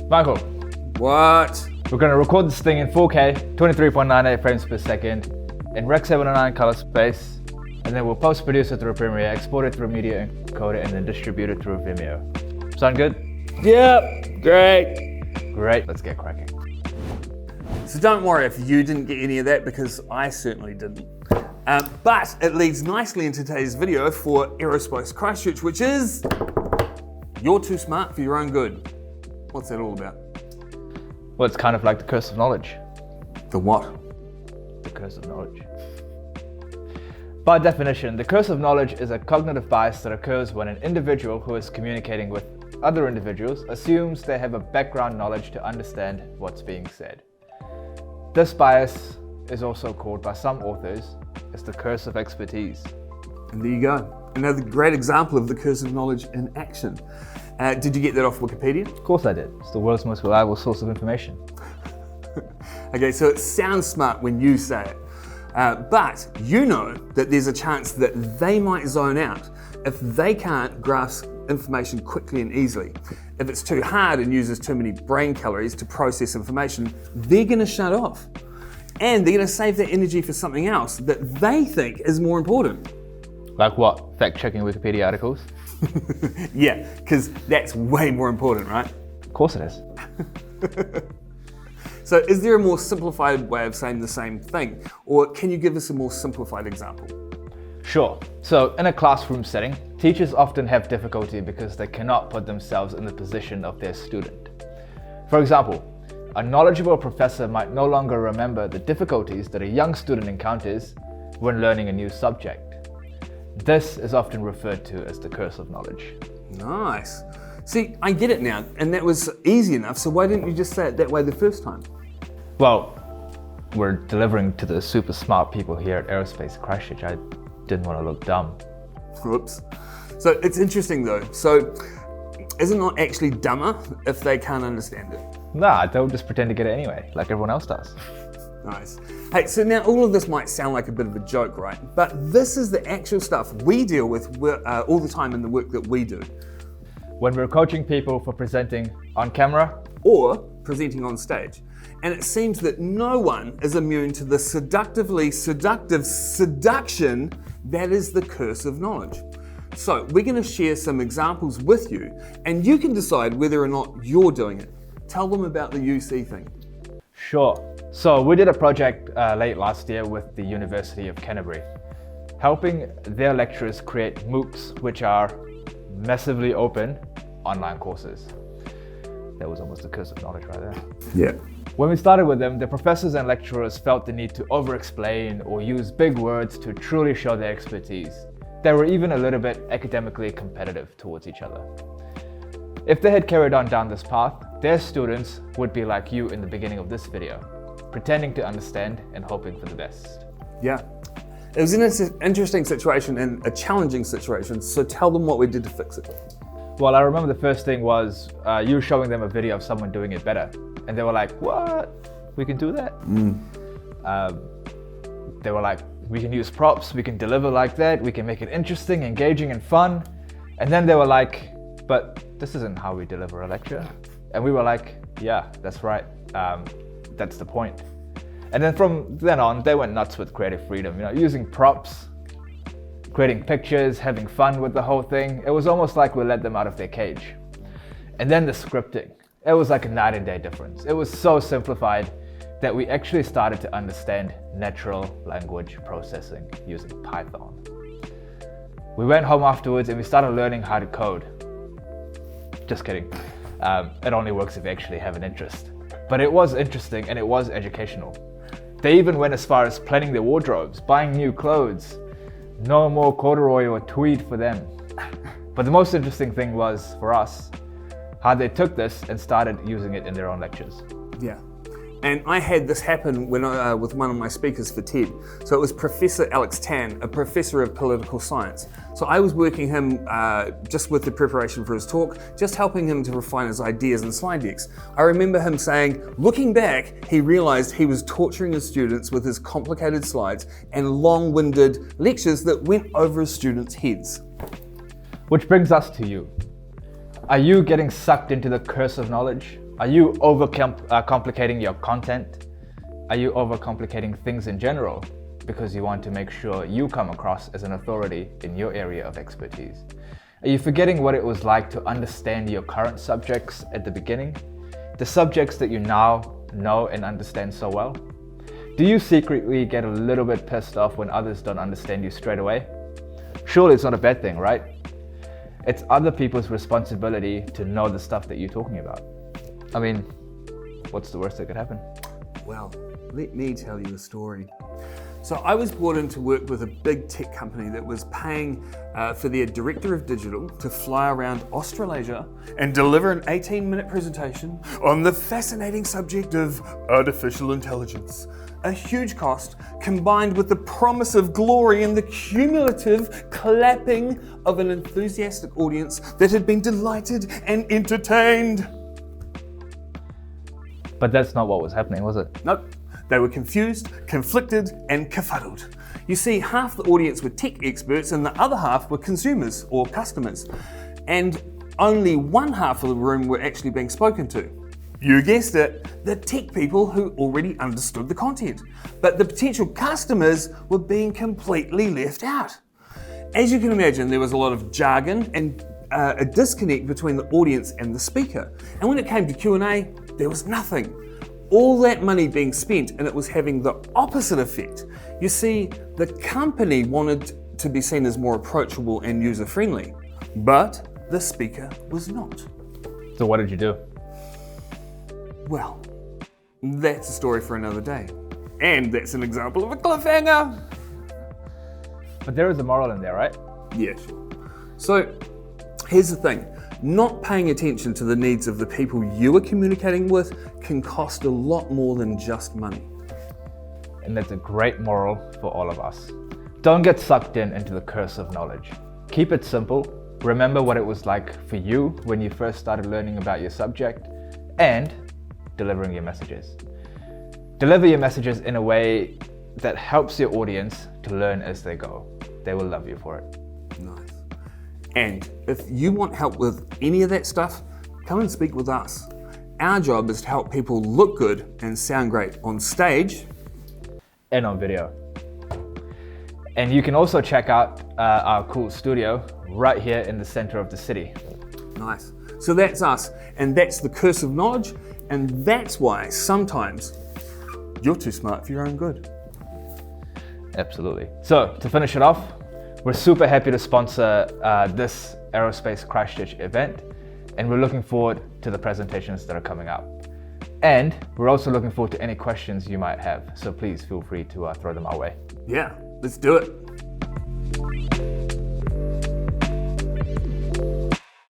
Michael, What? we're going to record this thing in 4K, 23.98 frames per second, in Rec 709 color space, and then we'll post-produce it through Premiere, export it through Media Encoder, and then distribute it through Vimeo. Sound good? Yep, great. Great, let's get cracking. So don't worry if you didn't get any of that, because I certainly didn't. But it leads nicely into today's video for Aerospace Christchurch, which is You're Too Smart for Your Own Good. What's that all about? Well, it's kind of like the curse of knowledge. The what? The curse of knowledge. By definition, the curse of knowledge is a cognitive bias that occurs when an individual who is communicating with other individuals assumes they have a background knowledge to understand what's being said. This bias is also called by some authors as the curse of expertise. And there you go. Another great example of the curse of knowledge in action. Did you get that off Wikipedia? Of course I did. It's the world's most reliable source of information. Okay, so it sounds smart when you say it, but you know that there's a chance that they might zone out if they can't grasp information quickly and easily. If it's too hard and uses too many brain calories to process information, they're going to shut off. And they're going to save that energy for something else that they think is more important. Like what? Fact-checking Wikipedia articles? Yeah, because that's way more important, right? Of course it is. So is there a more simplified way of saying the same thing? Or can you give us a more simplified example? Sure. So in a classroom setting, teachers often have difficulty because they cannot put themselves in the position of their student. For example, a knowledgeable professor might no longer remember the difficulties that a young student encounters when learning a new subject. This is often referred to as the curse of knowledge. Nice. See, I get it now, and that was easy enough, so why didn't you just say it that way the first time? Well, we're delivering to the super smart people here at Aerospace Christchurch. I didn't want to look dumb. Whoops. So it's interesting though. So is it not actually dumber if they can't understand it? Nah, they'll just pretend to get it anyway, like everyone else does. Nice. Hey, so now all of this might sound like a bit of a joke, right? But this is the actual stuff we deal with all the time in the work that we do. When we're coaching people for presenting on camera or presenting on stage. And it seems that no one is immune to the seductively seductive seduction that is the curse of knowledge. So we're going to share some examples with you, and you can decide whether or not you're doing it. Tell them about the UC thing. Sure. So we did a project late last year with the University of Canterbury, helping their lecturers create MOOCs, which are massively open online courses. That was almost the curse of knowledge right there. Yeah. When we started with them, the professors and lecturers felt the need to over-explain or use big words to truly show their expertise. They were even a little bit academically competitive towards each other. If they had carried on down this path, their students would be like you in the beginning of this video, pretending to understand and hoping for the best. Yeah. It was an interesting situation and a challenging situation, so tell them what we did to fix it. Well, I remember the first thing was you showing them a video of someone doing it better. And they were like, what? We can do that? They were like, we can use props, we can deliver like that, we can make it interesting, engaging, and fun. And then they were like, but this isn't how we deliver a lecture. And we were like, yeah, that's right. That's the point. And then from then on, they went nuts with creative freedom, using props, creating pictures, having fun with the whole thing. It was almost like we let them out of their cage. And then the scripting. It was like a night and day difference. It was so simplified that we actually started to understand natural language processing using Python. We went home afterwards and we started learning how to code. Just kidding. It only works if you actually have an interest. But it was interesting and it was educational. They even went as far as planning their wardrobes, buying new clothes. No more corduroy or tweed for them. But the most interesting thing was, for us, how they took this and started using it in their own lectures. Yeah. And I had this happen when with one of my speakers for TED. So it was Professor Alex Tan, a professor of political science. So I was working him just with the preparation for his talk, just helping him to refine his ideas and slide decks. I remember him saying, looking back, he realized he was torturing his students with his complicated slides and long-winded lectures that went over his students' heads. Which brings us to you. Are you getting sucked into the curse of knowledge? Are you complicating your content? Are you overcomplicating things in general because you want to make sure you come across as an authority in your area of expertise? Are you forgetting what it was like to understand your current subjects at the beginning? The subjects that you now know and understand so well? Do you secretly get a little bit pissed off when others don't understand you straight away? Surely it's not a bad thing, right? It's other people's responsibility to know the stuff that you're talking about. I mean, what's the worst that could happen? Well, let me tell you a story. So I was brought in to work with a big tech company that was paying for their director of digital to fly around Australasia and deliver an 18-minute presentation on the fascinating subject of artificial intelligence. A huge cost combined with the promise of glory and the cumulative clapping of an enthusiastic audience that had been delighted and entertained. But that's not what was happening, was it? Nope. They were confused, conflicted, and kerfuddled. You see, half the audience were tech experts and the other half were consumers or customers. And only one half of the room were actually being spoken to. You guessed it, the tech people who already understood the content. But the potential customers were being completely left out. As you can imagine, there was a lot of jargon and a disconnect between the audience and the speaker. And when it came to Q&A, there was nothing. All that money being spent, and it was having the opposite effect. You see, the company wanted to be seen as more approachable and user-friendly, but the speaker was not. So what did you do? Well, that's a story for another day. And that's an example of a cliffhanger. But there is a moral in there, right? Yeah, sure. So, here's the thing. Not paying attention to the needs of the people you are communicating with can cost a lot more than just money. And that's a great moral for all of us. Don't get sucked into the curse of knowledge. Keep it simple. Remember what it was like for you when you first started learning about your subject, and delivering your messages. Deliver your messages in a way that helps your audience to learn as they go. They will love you for it. Nice. And if you want help with any of that stuff, come and speak with us. Our job is to help people look good and sound great on stage and on video. And you can also check out our cool studio right here in the center of the city. Nice. So that's us, and that's the curse of knowledge, and that's why sometimes you're too smart for your own good. Absolutely. So to finish it off, we're super happy to sponsor this Aerospace Christchurch event, and we're looking forward to the presentations that are coming up. And we're also looking forward to any questions you might have, so please feel free to throw them our way. Yeah, let's do it.